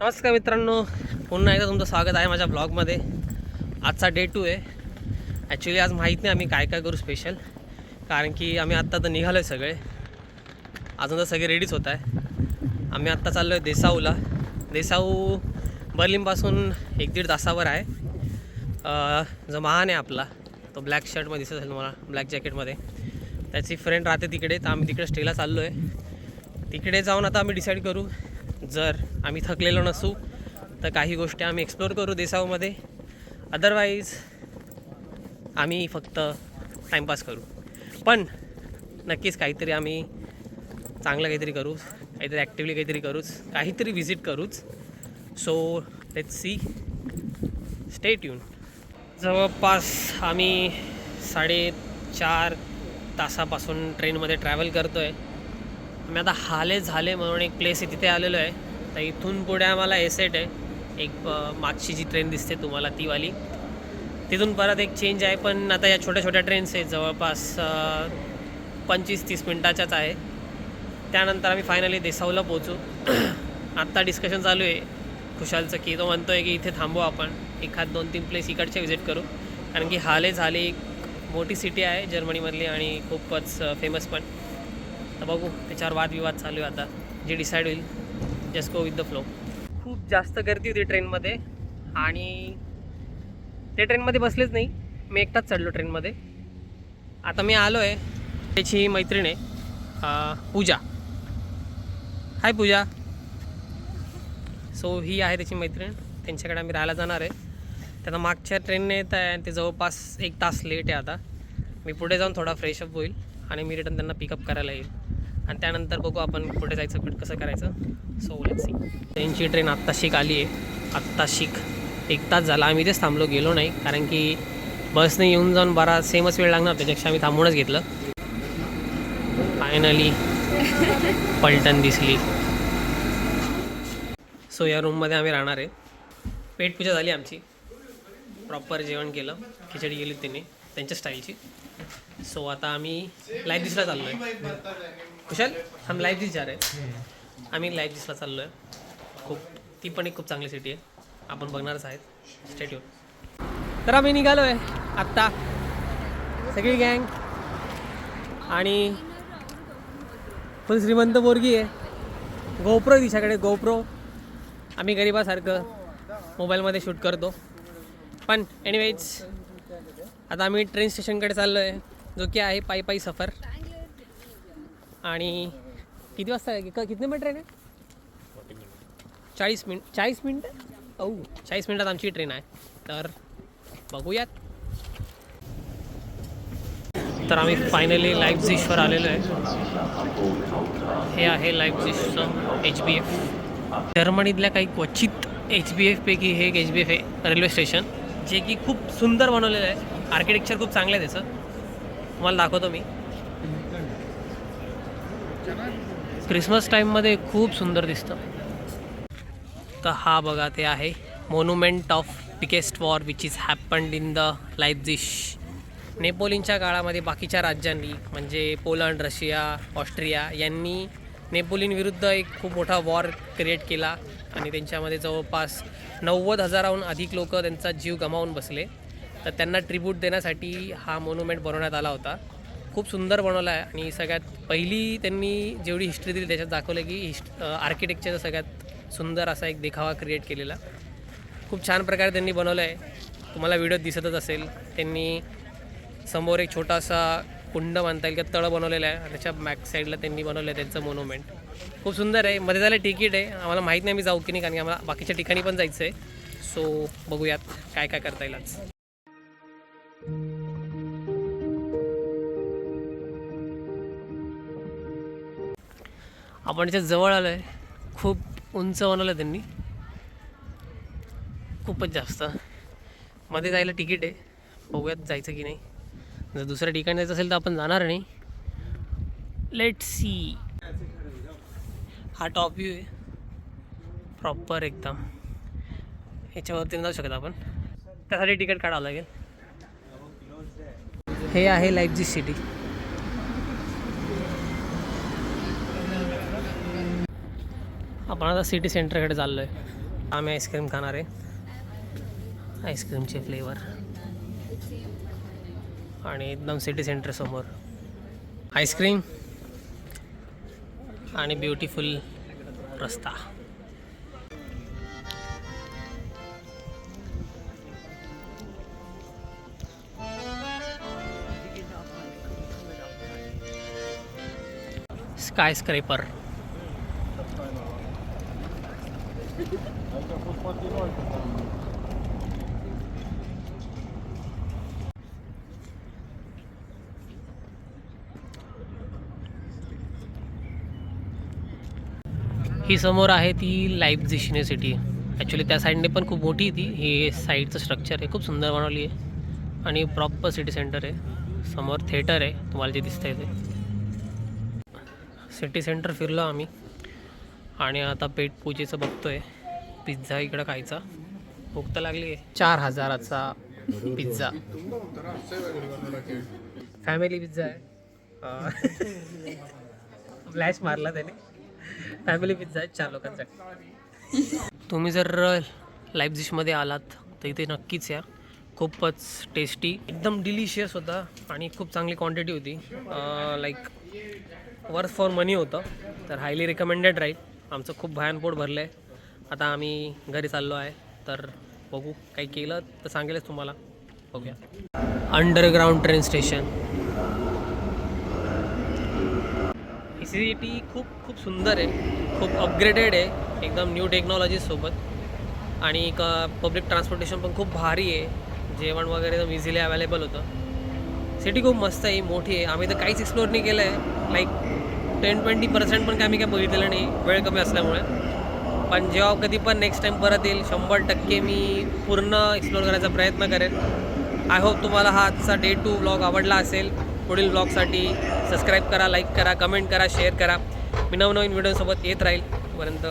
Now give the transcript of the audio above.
नमस्कार मित्रांनो, पुन्हा एकदा तुमचं स्वागत आहे माझ्या ब्लॉगमध्ये। आजचा डे 2 आहे। ॲक्च्युली आज माहीत नाही आम्ही काय काय करू स्पेशल, कारण की आम्ही आत्ता तर निघालो आहे सगळे, अजून तर सगळे रेडीच होत आहे। आम्ही आत्ता चाललो आहे देसाऊला। देसाऊ बर्लिनपासून 1-1.5 तासावर आहे। जो महान आहे आपला, तो ब्लॅक शर्टमध्ये दिसत असेल मला, ब्लॅक जॅकेटमध्ये, त्याची फ्रेंड राहते तिकडे, तर आम्ही तिकडे स्टेला चाललो आहे। तिकडे जाऊन आता आम्ही डिसाईड करू, जर आम्ही थकलेलो नसू तर काही गोष्टी आम्ही एक्सप्लोर करू देसाऊमध्ये, अदरवाईज आम्ही फक्त टाईमपास करू। पण नक्कीच काहीतरी आम्ही चांगलं काहीतरी करू, काहीतरी ॲक्टिव्हली काहीतरी करूच, काहीतरी विजिट करूच। So let's see, stay tune. जवळपास आम्ही 4.5 तासापासून ट्रेनमध्ये ट्रॅव्हल करतो आहे। आम्ही आता हाले झाले म्हणून एक प्लेस आहे, तिथे आलेलो आहे। तर इथून पुढे आम्हाला एसेट आहे, एक मागची जी ट्रेन दिसते तुम्हाला ती वाली, तिथून परत एक चेंज आहे। पण आता या छोट्या छोट्या ट्रेन्स आहेत, जवळपास 25-30 मिनटाच्याच आहे। त्यानंतर आम्ही फायनली देसाऊला पोहोचू। आत्ता डिस्कशन चालू आहे खुशालचं, की तो म्हणतो आहे की इथे थांबू, आपण एखाद 2-3 प्लेस इकडचे विजिट करू, कारण की हाले झाले एक मोठी सिटी आहे जर्मनीमधली आणि खूपच फेमस पण। तर बघू, त्याच्यावर वादविवाद चालू आहे आता, जे डिसाईड होईल। Just go with the flow. खूप जास्त गर्दी होती ट्रेनमध्ये आणि ते ट्रेनमध्ये बसलेच नाही, मी एकटाच चढलो ट्रेनमध्ये। आता मी आलो आहे, त्याची मैत्रीण आहे पूजा। हाय पूजा। सो ही आहे त्याची मैत्रीण, त्यांच्याकडे आम्ही राहायला जाणार आहे। त्यांना मागच्या ट्रेनने येत आहे आणि ते जवळपास 1 तास लेट आहे। आता मी पुढे जाऊन थोडा फ्रेशअप होईल आणि मी रिटर्न त्यांना पिकअप करायला येईल आणि त्यानंतर बघू आपण पुढे जायचं, कसं करायचं। So let's see. त्यांची ट्रेन आत्ताशिक आली आहे, आत्ताशिक 1 तास झाला आम्ही इथेच थांबलो, गेलो नाही, कारण की बसने येऊन जाऊन बरा सेमच वेळ लागणार, त्याच्यापेक्षा आम्ही थांबूनच घेतलं। फायनली पलटण दिसली। सो या रूममध्ये आम्ही राहणार आहे। पेटपूजा झाली आमची, प्रॉपर जेवण केलं, खिचडी गेली त्यांनी त्यांच्या स्टाईलची। सो आता आम्ही लाईव्ह दिसला चाललो आहे। कुशल, हम लाईव्ह दिस जा रहे हैं। आम्ही लाईव्ह दिसला चाललो आहे। ती पण एक खूप चांगली सिटी आहे, आपण बघणारच आहेत, स्टे ट्यून। तर आम्ही निघालो आहे आत्ता, सगळी गँग, आणि फुल श्रीमंत पोरगी आहे। गोप्रो आहे तिच्याकडे, गोप्रो। आम्ही गरिबासारखं मोबाईलमध्ये शूट करतो। पण एनिवेज आता आम्ही ट्रेन स्टेशनकडे चाललो आहे, जो की आहे पायी सफर। आणि किती वाजता आहे, किती मिनिट ट्रेन आहे? 40 मिनटं। 40 मिनटात आमची ट्रेन आहे, तर बघूयात। तर आम्ही फायनली लाईप्झिगवर आलेलो आहे। हे आहे लाईप्झिगचं HBF, जर्मनीतल्या काही क्वचित HBF पैकी हे एक HBF आहे रेल्वे स्टेशन, जे की खूप सुंदर बनवलेलं आहे। आर्किटेक्चर खूप चांगलं आहे त्याचं, तुम्हाला दाखवतो मी। क्रिसमस टाईममध्ये खूप सुंदर दिसतं। तर हा बघा, ते आहे monument of biggest war which is happened in the Leipzig. नेपोलियनच्या काळामध्ये बाकीच्या राज्यांनी, म्हणजे पोलंड, रशिया, ऑस्ट्रिया यांनी नेपोलियन विरुद्ध एक खूप मोठा वॉर क्रिएट केला आणि त्यांच्यामध्ये जवळपास 90,000हून अधिक लोक त्यांचा जीव गमावून बसले। तर त्यांना ट्रिब्यूट देण्यासाठी हा मोन्युमेंट बनवण्यात आला होता। खूप सुंदर बनवला आहे आणि सगळ्यात पहिली त्यांनी जेवढी हिस्ट्री दिली त्याच्यात दाखवलं की आर्किटेक्चरचा सगळ्यात सुंदर असा एक देखावा क्रिएट केलेला, खूप छान प्रकारे त्यांनी बनवलं आहे। तुम्हाला व्हिडिओत दिसतच असेल, त्यांनी समोर एक छोटासा कुंड म्हणता येईल किंवा तळं बनवलेलं आहे, त्याच्या बॅक साईडला त्यांनी बनवलं आहे त्यांचं मोन्युमेंट। खूप सुंदर आहे। मध्ये जायला तिकीट आहे, आम्हाला माहीत नाही आम्ही जाऊ की नाही, कारण की आम्हाला बाकीच्या ठिकाणी पण जायचं आहे। सो बघूयात काय काय करता येईल आज। आपण याच्या जवळ आलो आहे, खूप उंच बनवलं त्यांनी, खूपच जास्त। मध्ये जायला तिकीट आहे, बघूयात जायचं की नाही। जर दुसऱ्या ठिकाणी जायचं असेल तर आपण जाणार नाही। Let's see. हा टॉप व्ह्यू आहे प्रॉपर एकदम, ह्याच्यावरती नाही जाऊ शकत आपण, त्यासाठी तिकीट काढावं लागेल। हे आहे लाईप्झिग सिटी। आपण आता सिटी सेंटरकडे चाललो आहे। आम्ही आईस्क्रीम खाणार आहे, आईस्क्रीमचे फ्लेवर, आणि एकदम सिटी सेंटर समोर आईस्क्रीम आणि ब्युटिफुल रस्ता. Skyscraper. ही समोर आहे ती लाईप्झिग युनिव्हर्सिटी. ॲक्च्युली त्या साईडने पण खूप मोठी आहे ती. हे साईडचं स्ट्रक्चर आहे, खूप सुंदर बनवली आहे आणि प्रॉपर सिटी सेंटर आहे. समोर थिएटर आहे तुम्हाला जे दिसतंय ते. सिटी सेंटर फिरलो आम्ही आणि आता पेट पूजेचं बघतोय. पिझ्झा इकडं खायचा, भूक तर लागली आहे. 4,000चा पिझ्झा, फॅमिली पिझ्झा आहे. फ्लॅश मारला त्याने. फॅमिली पिझ्झा आहे 4 लोकांसाठी. तुम्ही जर लाईप्झिगमध्ये आलात तर इथे नक्कीच या. खूपच टेस्टी, एकदम डिलिशियस होता आणि खूप चांगली क्वांटिटी होती. लाईक वर्थ फॉर मनी होतं, तर हायली रिकमेंडेड राहील. आमचं खूप भयान पोट भरलं आहे. आता आम्ही घरी चाललो आहे, तर बघू काही केलं तर सांगेलच तुम्हाला. बघूया. Underground train station. ही सिटी खूप खूप सुंदर आहे, खूप अपग्रेडेड आहे, एकदम न्यू टेक्नॉलॉजीसोबत. आणि पब्लिक ट्रान्सपोर्टेशन पण खूप भारी आहे. जेवण वगैरे एकदम इझिली अवेलेबल होतं. सिटी खूप मस्त आहे, मोठी आहे. आम्ही तर काहीच एक्सप्लोअर नाही केलं आहे. लाईक 10-20% पण आम्ही काय बघितलेलं नाही, वेळ कमी असल्यामुळे. पण जेव्हा कधी पण नेक्स्ट टाईम परत येईल 100% मी पूर्ण एक्सप्लोअर करायचा प्रयत्न करेन. आय होप तुम्हाला हा आजचा Day 2 व्लॉग आवडला असेल. पुढील व्लॉगसाठी सबस्क्राईब करा, लाईक करा, कमेंट करा, शेअर करा. मी नवनवीन व्हिडिओसोबत येत राहील. तोपर्यंत